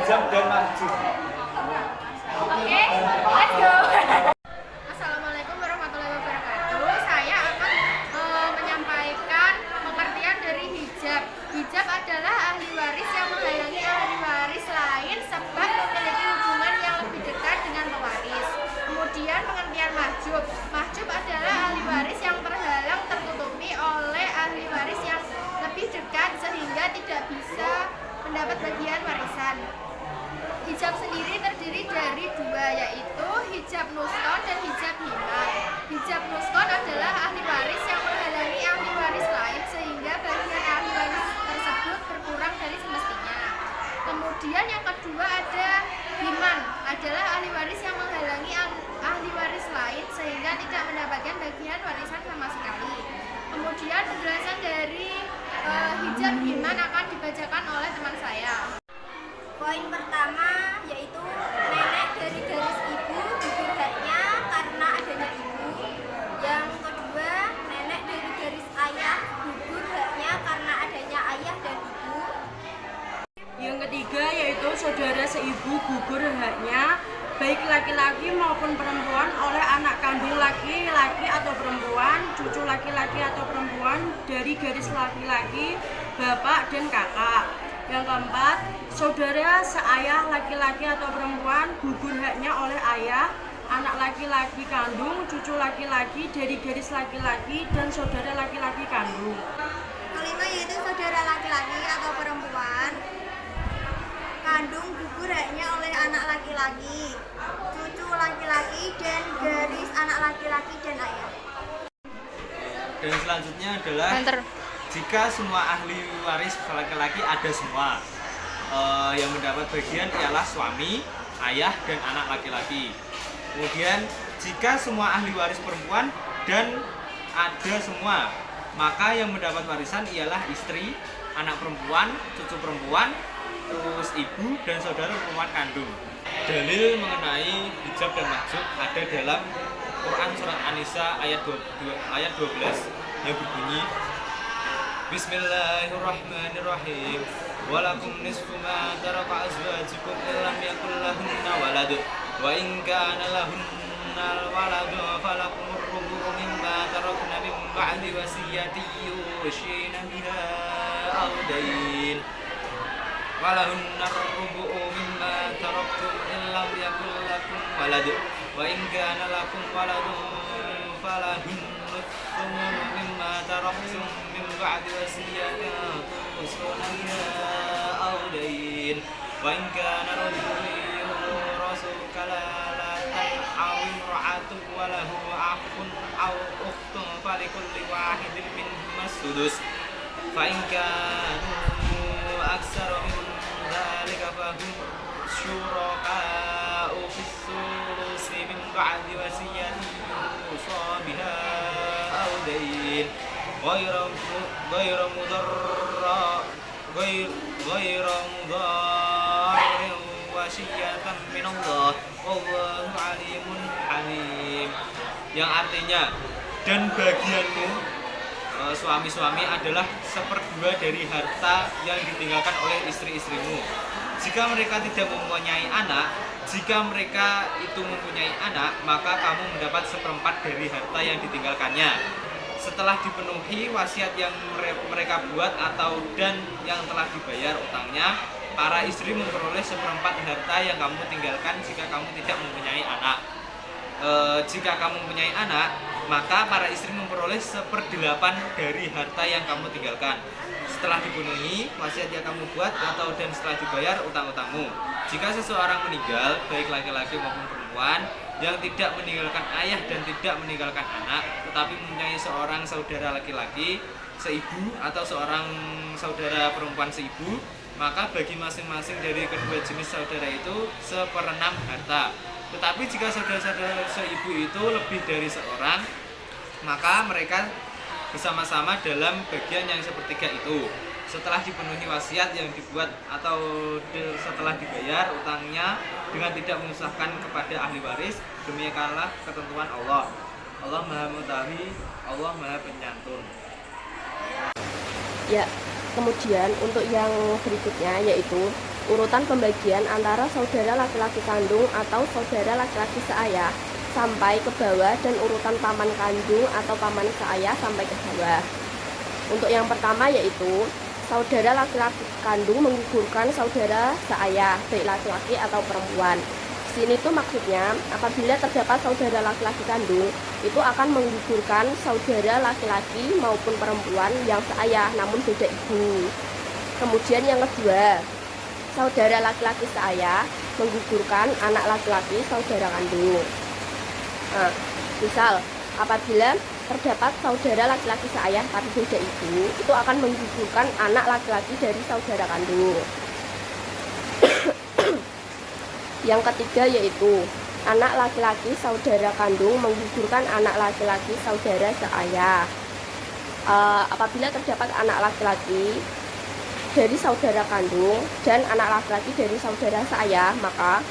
hijab dan mahjub. Oke, let's go. Assalamualaikum warahmatullahi wabarakatuh. Saya akan menyampaikan pengertian dari hijab. Hijab adalah ahli waris yang menghalangi ahli waris lain sebab memiliki hubungan yang lebih dekat dengan pewaris. Kemudian pengertian mahjub. Mahjub adalah ahli waris yang terhalang tertutupi oleh ahli waris yang lebih dekat sehingga tidak bisa mendapat bagian warisan. Hijab sendiri terdiri dari dua, yaitu hijab nuskon dan hijab himan. Hijab nuskon adalah ahli waris yang menghalangi ahli waris lain sehingga bagian ahli waris tersebut berkurang dari semestinya. Kemudian yang kedua ada himan, adalah ahli waris yang menghalangi ahli waris lain sehingga tidak mendapatkan bagian warisan sama sekali. Kemudian penjelasan dari hijab himan akan dibacakan oleh teman saya. Poin pertama yaitu nenek dari garis ibu gugur haknya karena adanya ibu. Yang kedua, nenek dari garis ayah gugur haknya karena adanya ayah dan ibu. Yang ketiga yaitu saudara seibu gugur haknya baik laki-laki maupun perempuan oleh anak kandung laki-laki atau perempuan, cucu laki-laki atau perempuan dari garis laki-laki, bapak dan kakak. Yang keempat, saudara seayah laki-laki atau perempuan gugur haknya oleh ayah, anak laki-laki kandung, cucu laki-laki dari garis laki-laki dan saudara laki-laki kandung. Kelima yaitu saudara laki-laki atau perempuan kandung gugur haknya oleh anak laki-laki, cucu laki-laki dan garis anak laki-laki dan ayah. Dan selanjutnya adalah jika semua ahli waris laki-laki ada semua, yang mendapat bagian ialah suami, ayah, dan anak laki-laki. Kemudian jika semua ahli waris perempuan dan ada semua, maka yang mendapat warisan ialah istri, anak perempuan, cucu perempuan, terus ibu dan saudara perempuan kandung. Dalil mengenai hijab dan mahjub ada dalam Quran surat An-Nisa ayat 12 yang berbunyi Bismillahirrahmanirrahim. Walakum nisfu ma taraka azwajukum illam yakul lahunna walad wa in kana lahunna walad falakum ar-rubu' mimma tarakna min ba'di wasiyati yushina biha aw dayn walahunna ar-rubu' mimma taraktum illam yakul lakum walad wa in kana lakum waladun falahunna thumnu mimma taraktum ba'di wasiyatin tusuna biha aw dayn wa in kana rajulun yurasu kalalatan aw imra'atun wa lahu akhun aw ukhtun falikulli wahidin minhum as-sudus fa in kanu aktsara min dzalika fahum syuraka'u fis-sulusi min ba'di wasiyatin yusa biha aw dayn غير مضر وصية من الله والله عليم حليم, yang artinya dan bagianmu suami-suami adalah seperdua dari harta yang ditinggalkan oleh istri-istrimu. Jika mereka tidak mempunyai anak, jika mereka itu mempunyai anak, maka kamu mendapat seperempat dari harta yang ditinggalkannya. Setelah dipenuhi wasiat yang mereka buat atau dan yang telah dibayar utangnya, para istri memperoleh seperempat harta yang kamu tinggalkan jika kamu tidak mempunyai anak. Jika kamu mempunyai anak, maka para istri memperoleh 1/8 dari harta yang kamu tinggalkan setelah dipenuhi wasiat yang kamu buat atau dan setelah dibayar utang-utangmu. Jika seseorang meninggal, baik laki-laki maupun perempuan, yang tidak meninggalkan ayah dan tidak meninggalkan anak, tetapi mempunyai seorang saudara laki-laki seibu atau seorang saudara perempuan seibu, maka bagi masing-masing dari kedua jenis saudara itu 1/6 harta. Tetapi jika saudara-saudara seibu itu lebih dari seorang, maka mereka bersama-sama dalam bagian yang 1/3 itu. Setelah dipenuhi wasiat yang dibuat atau setelah dibayar utangnya dengan tidak menyusahkan kepada ahli waris, demikianlah ketentuan Allah. Allah Maha Mengetahui, Allah Maha Penyantun. Ya, Kemudian untuk yang berikutnya yaitu urutan pembagian antara saudara laki-laki kandung atau saudara laki-laki seayah sampai ke bawah, dan urutan paman kandung atau paman seayah sampai ke bawah. Untuk yang pertama yaitu saudara laki-laki kandung menggugurkan saudara seayah, baik laki-laki atau perempuan. Sini tuh maksudnya apabila terdapat saudara laki-laki kandung itu akan menggugurkan saudara laki-laki maupun perempuan yang seayah namun beda ibu. Kemudian yang kedua, saudara laki-laki seayah menggugurkan anak laki-laki saudara kandung. Nah, misal apabila terdapat saudara laki-laki seayah tapi beda ibu, itu akan menggugurkan anak laki-laki dari saudara kandung. Yang ketiga yaitu anak laki-laki saudara kandung menggugurkan anak laki-laki saudara seayah. Apabila terdapat anak laki-laki dari saudara kandung dan anak laki-laki dari saudara seayah, maka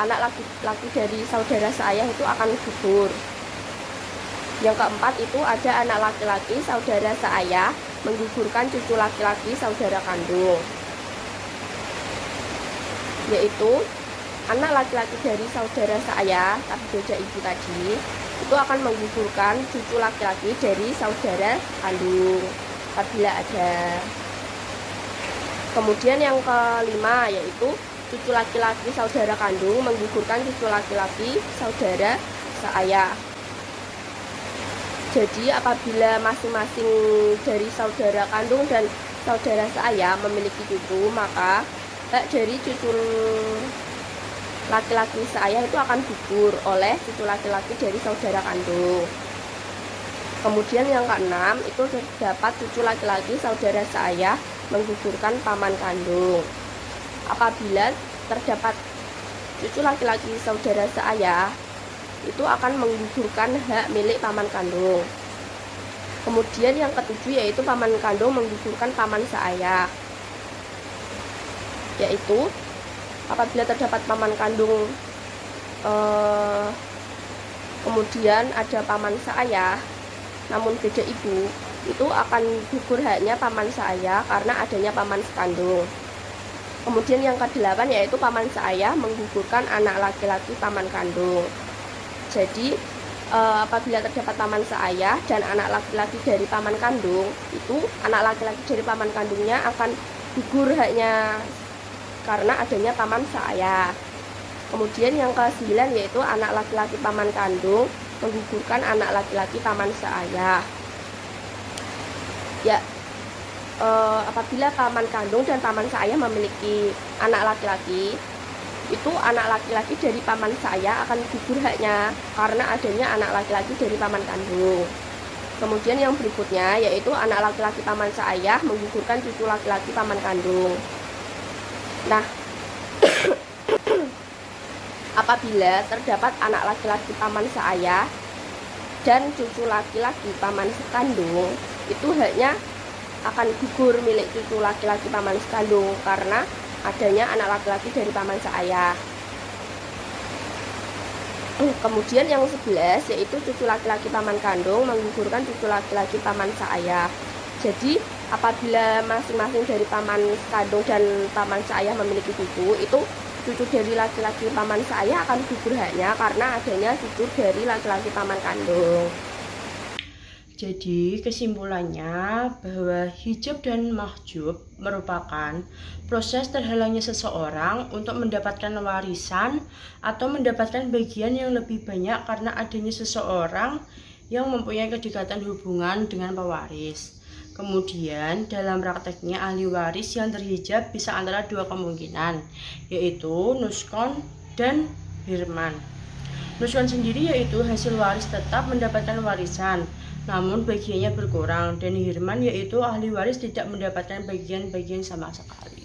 anak laki-laki dari saudara seayah itu akan gugur. Yang keempat itu ada anak laki-laki saudara seayah menggugurkan cucu laki-laki saudara kandung, yaitu anak laki-laki dari saudara seayah tapi beda ibu tadi itu akan menggugurkan cucu laki-laki dari saudara kandung apabila ada. Kemudian yang kelima yaitu cucu laki-laki saudara kandung menggugurkan cucu laki-laki saudara seayah. Jadi apabila masing-masing dari saudara kandung dan saudara seayah memiliki cucu, maka hak dari cucu laki-laki seayah itu akan gugur oleh cucu laki-laki dari saudara kandung. Kemudian yang keenam itu terdapat cucu laki-laki saudara seayah menggugurkan paman kandung. Apabila terdapat cucu laki-laki saudara seayah itu akan menggugurkan hak milik paman kandung. Kemudian yang ketujuh yaitu paman kandung menggugurkan paman seayah, yaitu apabila terdapat paman kandung kemudian ada paman seayah namun beda ibu, itu akan gugur haknya paman seayah karena adanya paman sekandung. Kemudian yang kedelapan yaitu paman seayah menggugurkan anak laki-laki paman kandung. Jadi apabila terdapat paman seayah dan anak laki-laki dari paman kandung, itu anak laki-laki dari paman kandungnya akan gugur haknya karena adanya paman seayah. Kemudian yang ke-9 yaitu anak laki-laki paman kandung menggugurkan anak laki-laki paman seayah. Ya, apabila paman kandung dan paman seayah memiliki anak laki-laki, itu anak laki-laki dari paman seayah akan gugur haknya karena adanya anak laki-laki dari paman kandung. Kemudian yang berikutnya yaitu anak laki-laki paman seayah menggugurkan cucu laki-laki paman kandung. Nah, apabila terdapat anak laki-laki paman seayah dan cucu laki-laki paman sekandung, itu haknya akan gugur milik cucu laki-laki paman sekandung karena adanya anak laki-laki dari paman seayah. Kemudian yang 11 yaitu cucu laki-laki paman kandung menggugurkan cucu laki-laki paman seayah. Jadi apabila masing-masing dari paman kandung dan paman seayah memiliki cucu, itu cucu dari laki-laki paman seayah akan gugur haknya karena adanya cucu dari laki-laki paman kandung. Jadi kesimpulannya bahwa hijab dan mahjub merupakan proses terhalangnya seseorang untuk mendapatkan warisan atau mendapatkan bagian yang lebih banyak karena adanya seseorang yang mempunyai kedekatan hubungan dengan pewaris. Kemudian dalam prakteknya ahli waris yang terhijab bisa antara dua kemungkinan, yaitu nuskon dan hirman. Nuskon sendiri yaitu hasil waris tetap mendapatkan warisan, namun bagiannya berkurang, dan hirman yaitu ahli waris tidak mendapatkan bagian-bagian sama sekali.